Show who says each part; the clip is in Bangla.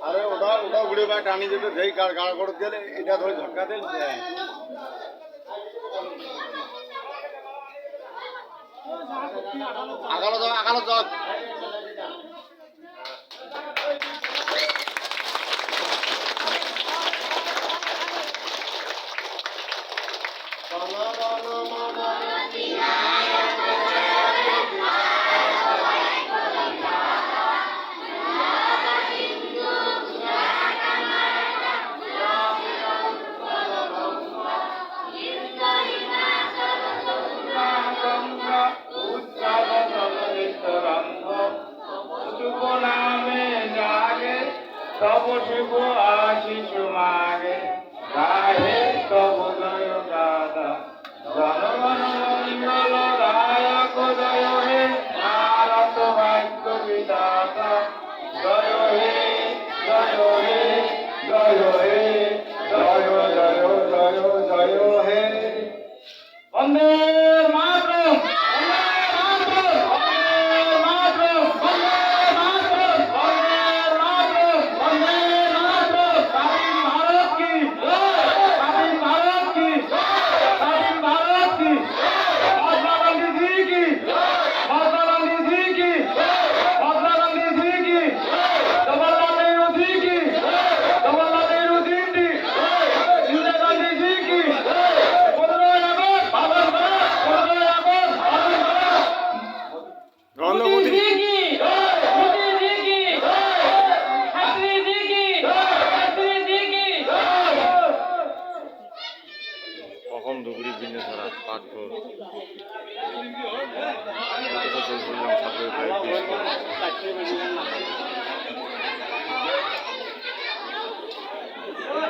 Speaker 1: আরে ওটা ওটা উড়ে বা টানি যেতে যেই গাড় গাড় করে দিলে এটা ধরে ধাক্কা দিল আগালো যাও আগালো যাও
Speaker 2: তব শিব আশিস মাগে গাহে তব জয় দাদা জনগণ মঙ্গল দায়ক জয় হে ভারত ভাগ্য বিধাতা জয় হে জয় হে জয় হে জয় জয় জয় জয় হে বন্দে মাতরম
Speaker 1: অসম ধুবুৰী বিন্নেছাৰা পাঠঘৰ ছাত্রীর